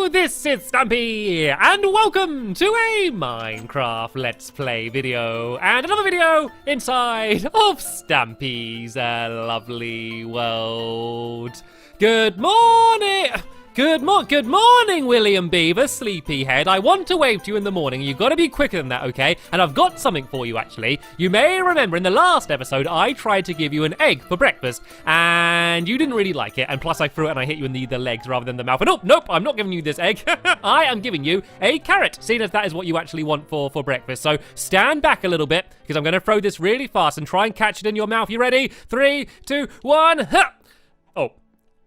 this is Stampy, and welcome to a Minecraft Let's Play video, and another video inside of Stampy's lovely world. Good morning! Good morning, William Beaver, sleepyhead. I want to wave to you in the morning. You've got to be quicker than that, okay? And I've got something for you, actually. You may remember in the last episode, I tried to give you an egg for breakfast, and you didn't really like it. And plus, I threw it and I hit you in the legs rather than the mouth. And oh, nope, I'm not giving you this egg. I am giving you a carrot, seeing as that is what you actually want for breakfast. So stand back a little bit, because I'm going to throw this really fast and try and catch it in your mouth. You ready? 3, 2, 1. Ha! Oh.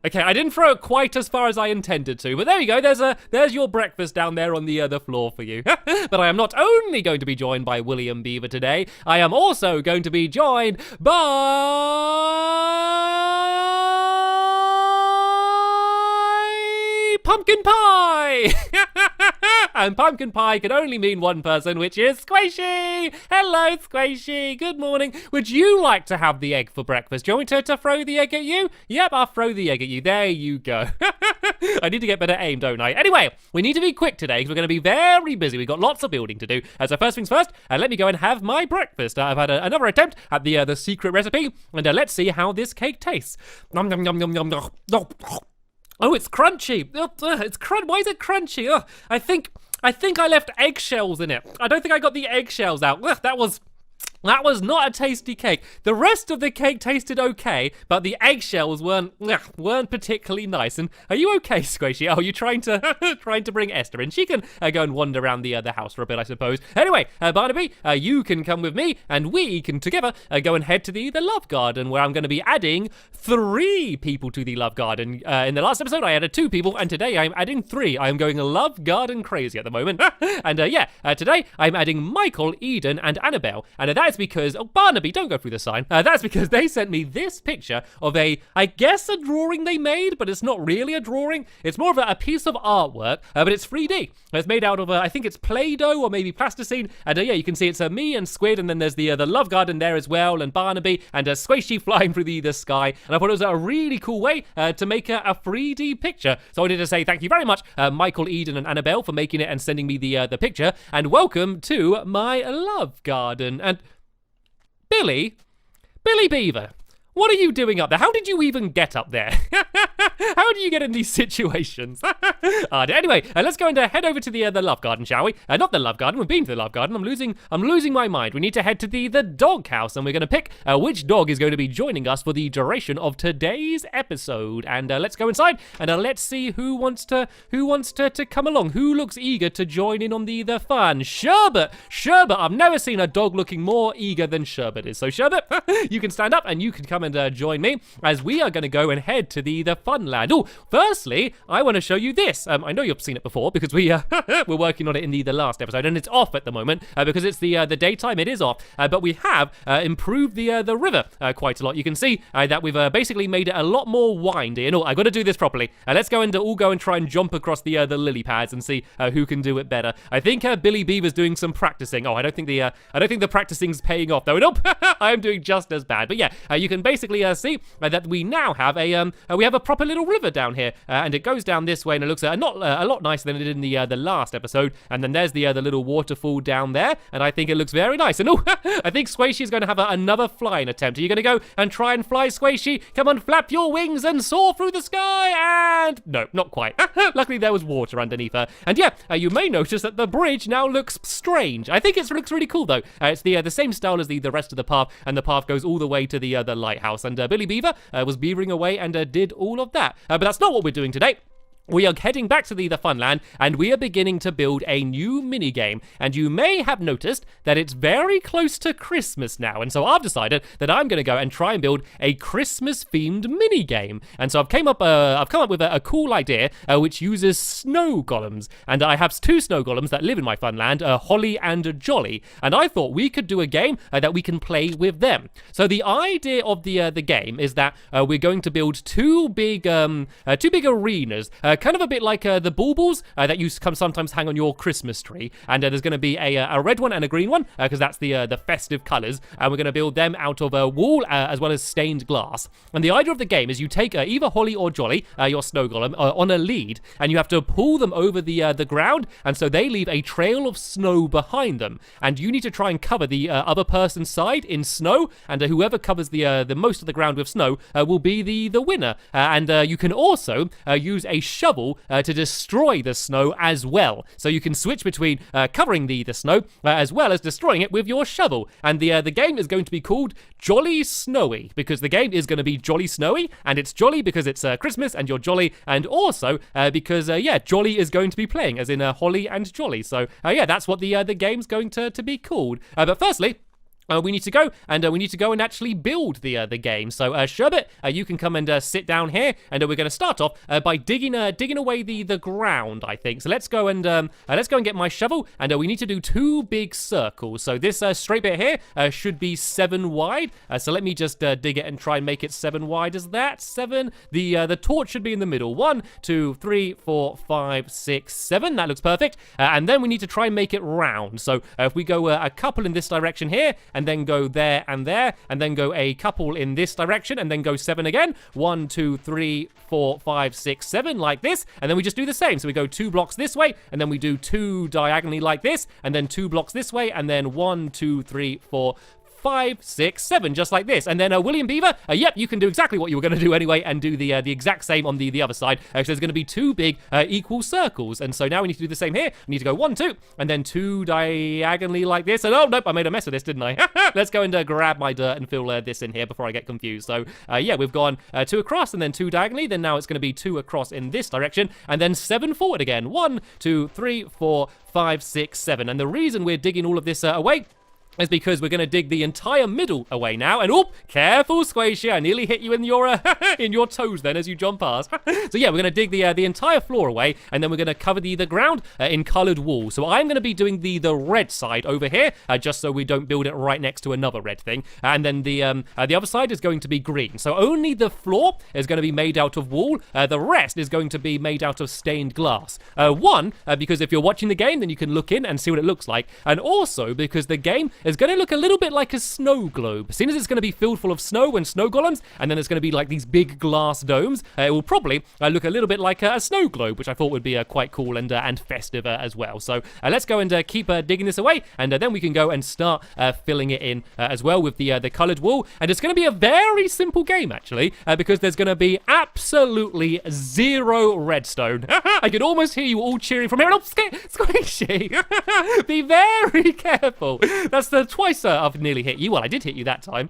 Okay, I didn't throw it quite as far as I intended to, but there you go. There's your breakfast down there on the floor for you. But I am not only going to be joined by William Beaver today, I am also going to be joined by Pumpkin Pie. And pumpkin pie can only mean one person, which is Squishy! Hello, Squishy! Good morning. Would you like to have the egg for breakfast? Do you want me to throw the egg at you? Yep, I'll throw the egg at you. There you go. I need to get better aim, don't I? Anyway, we need to be quick today because we're going to be very busy. We've got lots of building to do. So first things first, let me go and have my breakfast. I've had another attempt at the secret recipe, and let's see how this cake tastes. Nom, nom, nom, nom, nom, nom. Oh, it's crunchy. It's Why is it crunchy? I think I left eggshells in it. I don't think I got the eggshells out. Ugh, that was not a tasty cake. The rest of the cake tasted okay, but the eggshells weren't particularly nice. And are you okay, Squishy? Oh, you're trying to bring Esther in. She can go and wander around the house for a bit, I suppose. Anyway, Barnaby, you can come with me, and we can together go and head to the Love Garden, where I'm going to be adding 3 people to the Love Garden. In the last episode, I added 2 people, and today I'm adding 3. I am going Love Garden crazy at the moment. And today I'm adding Michael, Eden, and Annabelle, and that's because, Barnaby, don't go through the sign. That's because they sent me this picture of I guess a drawing they made, but it's not really a drawing. It's more of a piece of artwork, but it's 3D. It's made out of, I think it's Play-Doh or maybe plasticine. And you can see it's me and Squid, and then there's the Love Garden there as well, and Barnaby, and Squishy flying through the sky. And I thought it was a really cool way to make a 3D picture. So I wanted to say thank you very much, Michael, Eden, and Annabelle, for making it and sending me the picture. And welcome to my Love Garden. And Billy Beaver, what are you doing up there? How did you even get up there? How do you get in these situations? Anyway, let's go and head over to the Love Garden, shall we? Not the Love Garden. We've been to the Love Garden. I'm losing my mind. We need to head to the dog house, and we're going to pick which dog is going to be joining us for the duration of today's episode. And let's go inside and let's see who wants to come along. Who looks eager to join in on the fun? Sherbet. I've never seen a dog looking more eager than Sherbet is. So Sherbet, you can stand up and you can come and join me as we are going to go and head to the fun land. Oh, firstly, I want to show you this. I know you've seen it before because we're working on it in the last episode, and it's off at the moment because it's the daytime. It is off, but we have improved the river quite a lot. You can see that we've basically made it a lot more windy. And I've got to do this properly. Let's go and try and jump across the lily pads and see who can do it better. I think Billy Beaver's doing some practicing. Oh, I don't think the practicing's paying off though. Nope, I'm doing just as bad. But yeah, you can basically see that we now have a proper little river down here, and it goes down this way, and it looks a lot nicer than it did in the last episode. And then there's the little waterfall down there, and I think it looks very nice. And I think Squishy is going to have another flying attempt. Are you going to go and try and fly, Squishy? Come on, flap your wings and soar through the sky. And no, not quite. Luckily there was water underneath her. And yeah, you may notice that the bridge now looks strange. I think it looks really cool though. It's the same style as the rest of the path, and the path goes all the way to the lighthouse. And Billy Beaver was beavering away and did all of that. But that's not what we're doing today. We are heading back to the Funland, and we are beginning to build a new minigame. And you may have noticed that it's very close to Christmas now. And so I've decided that I'm going to go and try and build a Christmas-themed minigame. And so I've come up with a cool idea, which uses snow golems. And I have 2 snow golems that live in my Funland, Holly and Jolly. And I thought we could do a game that we can play with them. So the idea of the game is that we're going to build 2 big arenas, kind of a bit like the baubles that you sometimes hang on your Christmas tree. And there's going to be a red one and a green one, because that's the festive colors. And we're going to build them out of wool as well as stained glass. And the idea of the game is you take either Holly or Jolly, your snow golem, on a lead, and you have to pull them over the ground, and so they leave a trail of snow behind them. And you need to try and cover the other person's side in snow, and whoever covers the most of the ground with snow will be the winner. And you can also use a shovel to destroy the snow as well. So you can switch between covering the snow as well as destroying it with your shovel. And the game is going to be called Jolly Snowy, because the game is going to be Jolly Snowy, and it's jolly because it's Christmas and you're jolly, and also because Jolly is going to be playing, as in Holly and Jolly. So that's what the game's going to be called. But firstly, we need to go and actually build the game. So Sherbet, you can come and sit down here, and we're going to start off by digging away the ground, I think. So let's go and get my shovel, and we need to do 2 big circles. So this straight bit here should be 7 wide. So let me just dig it and try and make it 7 wide. Is that 7? The torch should be in the middle. 1, 2, 3, 4, 5, 6, 7. That looks perfect. And then we need to try and make it round. So if we go a couple in this direction here, and then go there, and then go a couple in this direction, and then go 7 again. 1, 2, 3, 4, 5, 6, 7, like this. And then we just do the same. So we go 2 blocks this way, and then we do 2 diagonally like this, and then 2 blocks this way, and then 1, 2, 3, 4, 5, 6, 7, just like this. And then William Beaver, yep, you can do exactly what you were going to do anyway, and do the exact same on the other side. So there's going to be 2 big equal circles. And so now we need to do the same here. We need to go 1, 2, and then 2 diagonally like this. And oh nope, I made a mess of this, didn't I? Let's go and grab my dirt and fill this in here before I get confused. So we've gone 2 across, and then 2 diagonally. Then now it's going to be 2 across in this direction, and then 7 forward again. 1, 2, 3, 4, 5, 6, 7. And the reason we're digging all of this away is because we're going to dig the entire middle away now. And oh, careful, Squishy, I nearly hit you in your in your toes then as you jump past. So yeah, we're going to dig the entire floor away, and then we're going to cover the ground in coloured wool. So I'm going to be doing the red side over here, just so we don't build it right next to another red thing. And then the other side is going to be green. So only the floor is going to be made out of wool. The rest is going to be made out of stained glass. Because if you're watching the game, then you can look in and see what it looks like. And also because the game is going to look a little bit like a snow globe. Seeing as it's going to be filled full of snow and snow golems, and then it's going to be like these big glass domes, it will probably look a little bit like a snow globe, which I thought would be quite cool and festive as well. So let's go and keep digging this away, and then we can go and start filling it in as well with the coloured wool. And it's going to be a very simple game, actually, because there's going to be absolutely 0 redstone. I could almost hear you all cheering from here. Oh, Squishy! Be very careful. That's the twice I've nearly hit you. Well, I did hit you that time.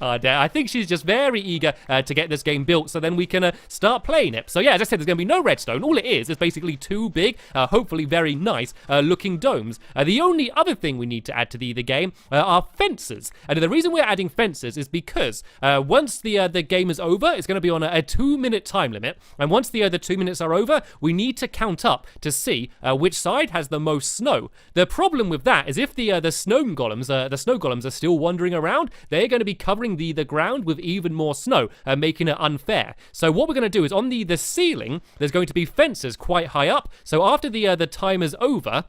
I think she's just very eager to get this game built, so then we can start playing it. So yeah, as I said, there's going to be no redstone. All it is basically 2 big, hopefully very nice looking domes. The only other thing we need to add to the game are fences. And the reason we're adding fences is because once the game is over, it's going to be on a 2-minute time limit. And once the 2 minutes are over, we need to count up to see which side has the most snow. The problem with that is if the snow golems are still wandering around, they're going to be covering the ground with even more snow, making it unfair. So what we're going to do is on the ceiling, there's going to be fences quite high up. So after the time is over,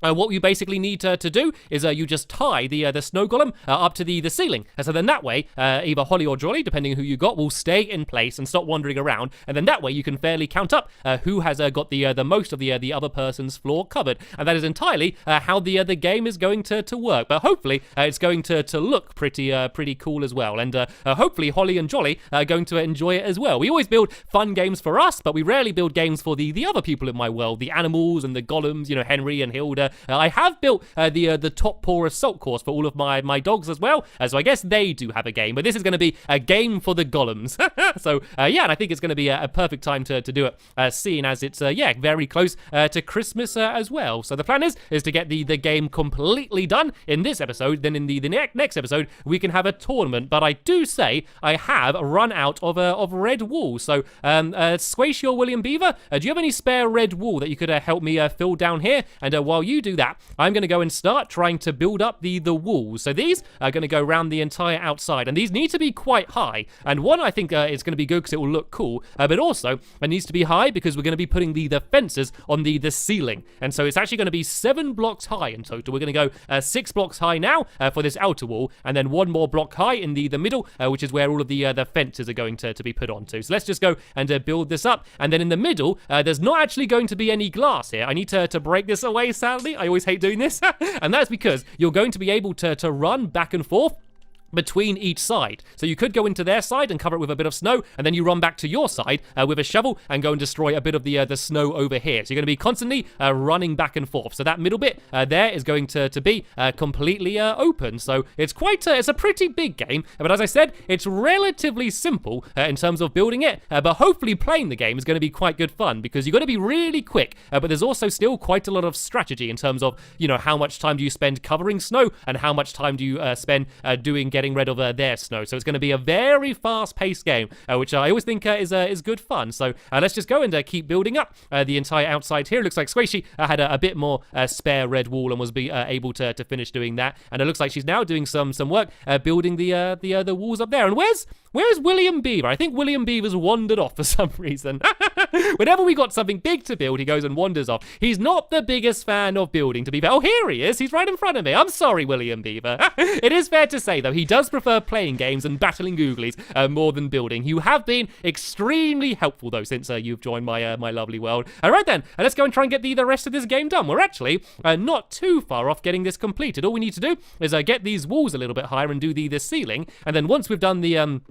what you basically need to do is you just tie the snow golem up to the ceiling. And so then that way, either Holly or Jolly, depending on who you got, will stay in place and stop wandering around. And then that way you can fairly count up who has got the most of the other person's floor covered. And that is entirely how the game is going to work. But hopefully it's going to look pretty cool as well. And hopefully Holly and Jolly are going to enjoy it as well. We always build fun games for us, but we rarely build games for the other people in my world, the animals and the golems, you know, Henry and Hilda. I have built the top paw assault course for all of my dogs as well, so I guess they do have a game, but this is going to be a game for the golems. So yeah, and I think it's going to be a perfect time to do it, seeing as it's very close to Christmas as well. So the plan is to get the game completely done in this episode. Then in the next episode we can have a tournament. But I do say I have run out of red wool. So Squishy or William Beaver, do you have any spare red wool that you could help me fill down here? And while you do that, I'm going to go and start trying to build up the walls. So these are going to go around the entire outside, and these need to be quite high. And one, I think, is going to be good because it will look cool, but also it needs to be high because we're going to be putting the fences on the ceiling. And so it's actually going to be 7 blocks high in total. We're going to go 6 blocks high now for this outer wall, and then 1 more block high in the middle, which is where all of the fences are going to be put onto. So let's just go and build this up. And then in the middle, there's not actually going to be any glass here. I need to break this away, sadly. I always hate doing this. And that's because you're going to be able to run back and forth between each side. So you could go into their side and cover it with a bit of snow, and then you run back to your side with a shovel and go and destroy a bit of the snow over here. So you're going to be constantly running back and forth. So that middle bit there is going to be completely open. So it's it's a pretty big game, but as I said, it's relatively simple in terms of building it, but hopefully playing the game is going to be quite good fun because you've got to be really quick, but there's also still quite a lot of strategy in terms of, you know, how much time do you spend covering snow and how much time do you spend getting rid of their snow. So it's going to be a very fast-paced game, which I always think is good fun. So let's just go and keep building up the entire outside here. It looks like Squishy had a bit more spare red wall and was able to finish doing that. And it looks like she's now doing some work building the walls up there. And where's William Beaver? I think William Beaver's wandered off for some reason. Whenever we got something big to build, he goes and wanders off. He's not the biggest fan of building, to be fair. Oh, here he is. He's right in front of me. I'm sorry, William Beaver. It is fair to say, though, he does prefer playing games and battling googlies more than building. You have been extremely helpful, though, since you've joined my lovely world. All right, then. Let's go and try and get the rest of this game done. We're actually not too far off getting this completed. All we need to do is get these walls a little bit higher and do the ceiling. And then once we've done the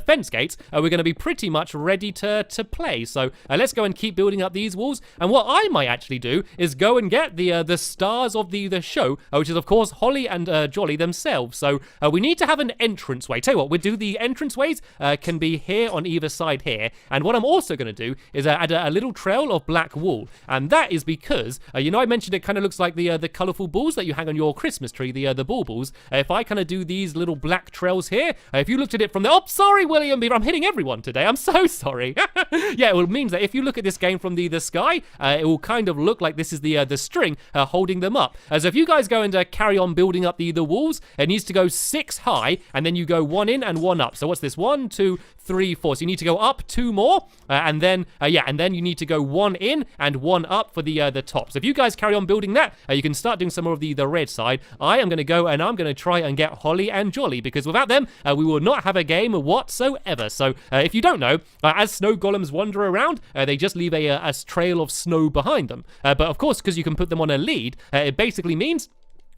fence gates, we're going to be pretty much ready to play. So let's go and keep building up these walls. And what I might actually do is go and get the stars of the show, which is of course Holly and Jolly themselves. So we need to have an entranceway. Tell you what, we'll do the entranceways can be here on either side here. And what I'm also going to do is add a little trail of black wool. And that is because, you know, I mentioned it kind of looks like the colourful balls that you hang on your Christmas tree, the baubles. If I kind of do these little black trails here, if you looked at it from the sorry, William Beaver, I'm hitting everyone today. I'm so sorry. Yeah, it means that if you look at this game from the sky, it will kind of look like this is the string holding them up. So if you guys go and carry on building up the walls, it needs to go 6 high, and then you go 1 in and 1 up. So what's this? 1, 2, 3, 4. So you need to go up 2 more, and then you need to go 1 in and 1 up for the top. So if you guys carry on building that, you can start doing some more of the red side. I am going to go and I'm going to try and get Holly and Jolly, because without them, we will not have a game whatsoever. So if you don't know, as snow golems wander around, they just leave a trail of snow behind them. But of course, because you can put them on a lead, it basically means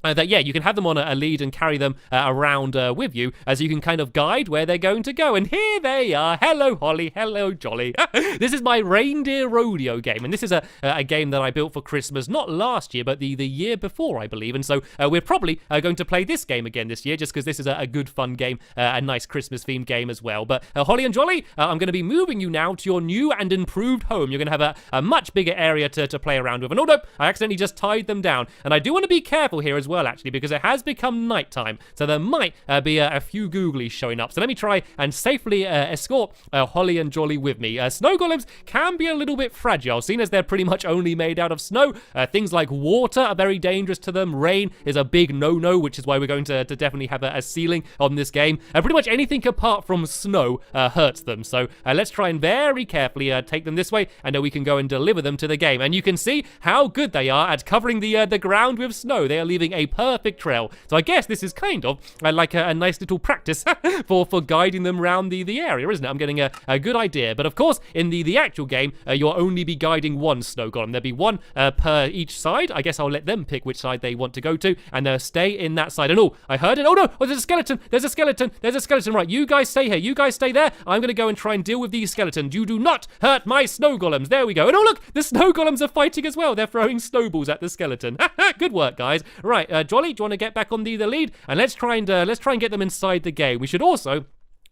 that, yeah, you can have them on a lead and carry them around with you, as you can kind of guide where they're going to go. And here they are. Hello, Holly. Hello, Jolly. This is my reindeer rodeo game, and this is a game that I built for Christmas, not last year, but the year before, I believe. And so we're probably going to play this game again this year, just because this is a good, fun game, a nice Christmas-themed game as well. But Holly and Jolly, I'm going to be moving you now to your new and improved home. You're going to have a much bigger area to play around with. And oh no, I accidentally just tied them down. And I do want to be careful here as well, actually, because it has become nighttime, so there might be a few googlies showing up. So let me try and safely escort Holly and Jolly with me. Snow golems can be a little bit fragile, seeing as they're pretty much only made out of snow. Things like water are very dangerous to them. Rain is a big no-no, which is why we're going to definitely have a ceiling on this game. Pretty much anything apart from snow hurts them. So let's try and very carefully take them this way, and we can go and deliver them to the game. And you can see how good they are at covering the ground with snow. They are leaving a perfect trail. So I guess this is kind of like a nice little practice for guiding them around the area, isn't it? I'm getting a good idea. But of course, in the actual game, you'll only be guiding one snow golem. There'll be one per each side. I guess I'll let them pick which side they want to go to, and they'll stay in that side. And I heard it. Oh no, there's a skeleton. There's a skeleton. There's a skeleton. Right, you guys stay here. You guys stay there. I'm going to go and try and deal with these skeletons. You do not hurt my snow golems. There we go. And oh look, the snow golems are fighting as well. They're throwing snowballs at the skeleton. Good work, guys. Right, Jolly, do you want to get back on the lead? And let's try and get them inside the game. We should also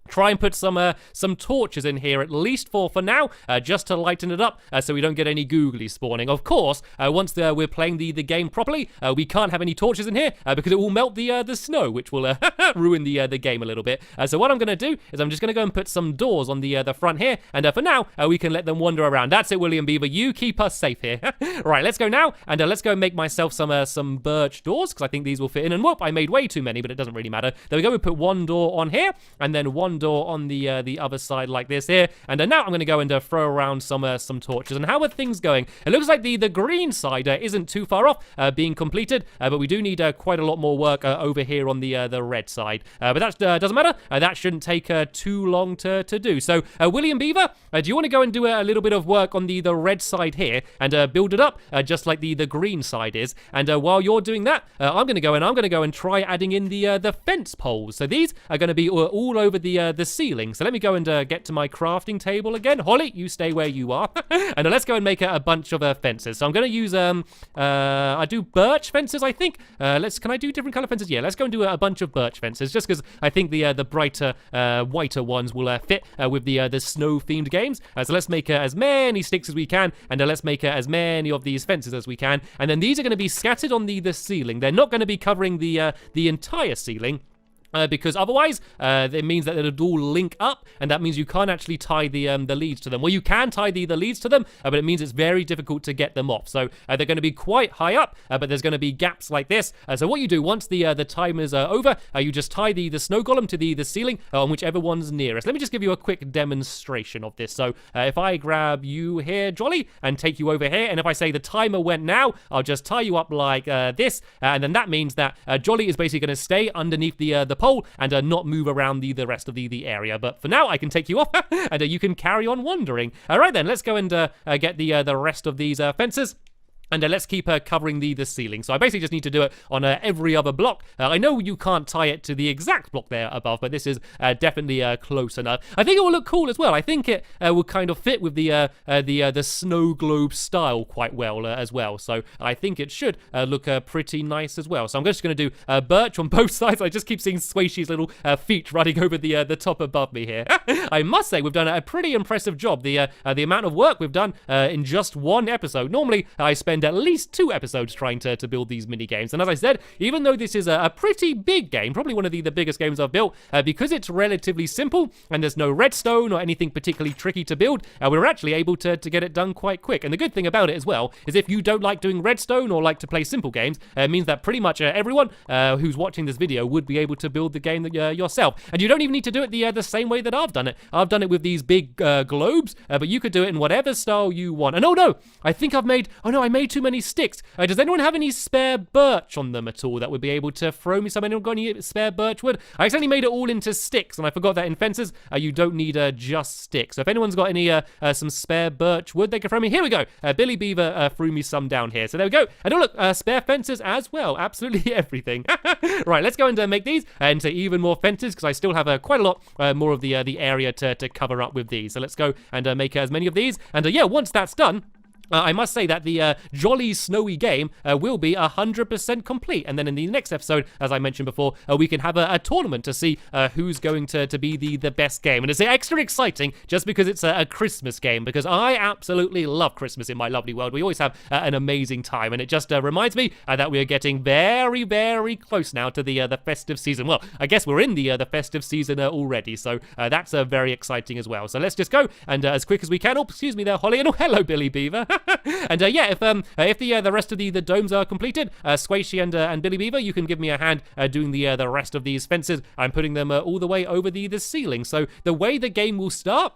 try and put some torches in here, at least for now, just to lighten it up, so we don't get any googly spawning. Of course, once we're playing the game properly, we can't have any torches in here, because it will melt the snow, which will ruin the game a little bit. So what I'm going to do is I'm just going to go and put some doors on the front here, and for now, we can let them wander around. That's it, William Beaver. You keep us safe here. Right, let's go now, and let's go and make myself some birch doors, because I think these will fit in. And whoop, I made way too many, but it doesn't really matter. There we go. We put one door on here, and then one door on the other side like this here. And now I'm going to go and throw around some torches. And how are things going? It looks like the green side isn't too far off being completed, but we do need quite a lot more work over here on the red side. But that doesn't matter. That shouldn't take too long to do. So, William Beaver, do you want to go and do a little bit of work on the red side here and build it up just like the green side is? And while you're doing that, I'm going to go and try adding in the fence poles. So these are going to be all over the ceiling. So let me go and get to my crafting table again. Holly, you stay where you are. And let's go and make a bunch of fences. So I'm going to use I do birch fences, I think. Can I do different color fences? Yeah, let's go and do a bunch of birch fences, just because I think the brighter, whiter ones will fit with the snow themed games. So let's make as many sticks as we can, and let's make as many of these fences as we can. And then these are going to be scattered on the ceiling. They're not going to be covering the entire ceiling. Because otherwise, it means that it'll all link up, and that means you can't actually tie the leads to them. Well, you can tie the leads to them, but it means it's very difficult to get them off. So they're going to be quite high up, but there's going to be gaps like this. So what you do once the time is over, you just tie the snow golem to the ceiling on whichever one's nearest. Let me just give you a quick demonstration of this. So if I grab you here, Jolly, and take you over here, and if I say the timer went now, I'll just tie you up like this, and then that means that Jolly is basically going to stay underneath the pole and not move around the rest of the area. But for now, I can take you off, and you can carry on wandering. All right, then, let's go and get the rest of these fences. And let's keep covering the ceiling. So I basically just need to do it on every other block. I know you can't tie it to the exact block there above, but this is definitely close enough. I think it will look cool as well. I think it will kind of fit with the snow globe style quite well as well. So I think it should look pretty nice as well. So I'm just going to do birch on both sides. I just keep seeing Squishy's little feet running over the top above me here. I must say we've done a pretty impressive job. The amount of work we've done in just one episode. Normally I spend at least 2 episodes trying to build these mini games. And as I said, even though this is a pretty big game, probably one of the biggest games I've built, because it's relatively simple and there's no redstone or anything particularly tricky to build, we're actually able to get it done quite quick. And the good thing about it as well is if you don't like doing redstone or like to play simple games, it means that pretty much everyone who's watching this video would be able to build the game yourself. And you don't even need to do it the same way that I've done it. I've done it with these big globes, but you could do it in whatever style you want. And oh no, I think I made too many sticks. Does anyone have any spare birch on them at all that would be able to throw me some? Anyone got any spare birch wood? I accidentally made it all into sticks, and I forgot that in fences, you don't need just sticks. So if anyone's got any some spare birch wood, they can throw me. Here we go. Billy Beaver threw me some down here. So there we go. And oh look, spare fences as well. Absolutely everything. Right, let's go and make these into even more fences, because I still have quite a lot more of the area to cover up with these. So let's go and make as many of these. And yeah, once that's done, I must say that the jolly snowy game will be 100% complete. And then in the next episode, as I mentioned before, we can have a tournament to see who's going to be the best game. And it's extra exciting just because it's a Christmas game, because I absolutely love Christmas in my lovely world. We always have an amazing time, and it just reminds me that we are getting very, very close now to the festive season. Well, I guess we're in the festive season already, so that's very exciting as well. So let's just go, and as quick as we can. Oh, excuse me there, Holly, and oh, hello, Billy Beaver. And yeah, if the rest of the domes are completed, Squishy and Billy Beaver, you can give me a hand doing the rest of these fences. I'm putting them all the way over the ceiling. So the way the game will start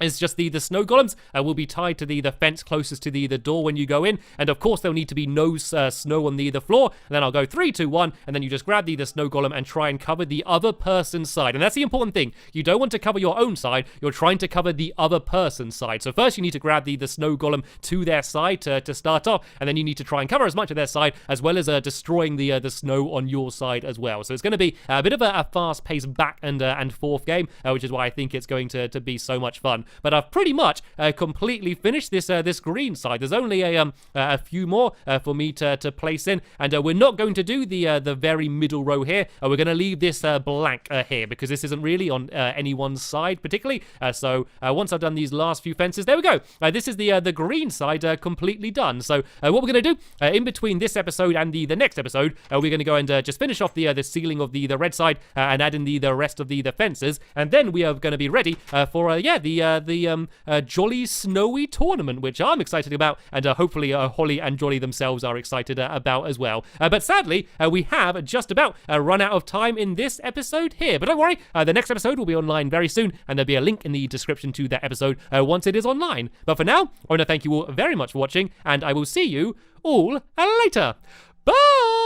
is just the snow golems will be tied to the fence closest to the door when you go in, and of course there'll need to be no snow on the floor. And then I'll go 3, 2, 1, and then you just grab the snow golem and try and cover the other person's side. And that's the important thing. You don't want to cover your own side. You're trying to cover the other person's side. So first you need to grab the snow golem to their side to start off, and then you need to try and cover as much of their side as well as destroying the snow on your side as well. So it's going to be a bit of a fast-paced back and forth game, which is why I think it's going to be so much fun. but I've pretty much completely finished this green side. There's only a few more for me to place in, and we're not going to do the very middle row here. We're going to leave this blank here because this isn't really on anyone's side particularly. So once I've done these last few fences, there we go. This is the green side completely done. So what we're going to do in between this episode and the next episode, we're going to go and just finish off the ceiling of the red side and add in the rest of the fences, and then we are going to be ready for the Jolly Snowy tournament, which I'm excited about, and hopefully Holly and Jolly themselves are excited about as well. But sadly, we have just about run out of time in this episode here. But don't worry, the next episode will be online very soon, and there'll be a link in the description to that episode once it is online. But for now, I want to thank you all very much for watching, and I will see you all later. Bye!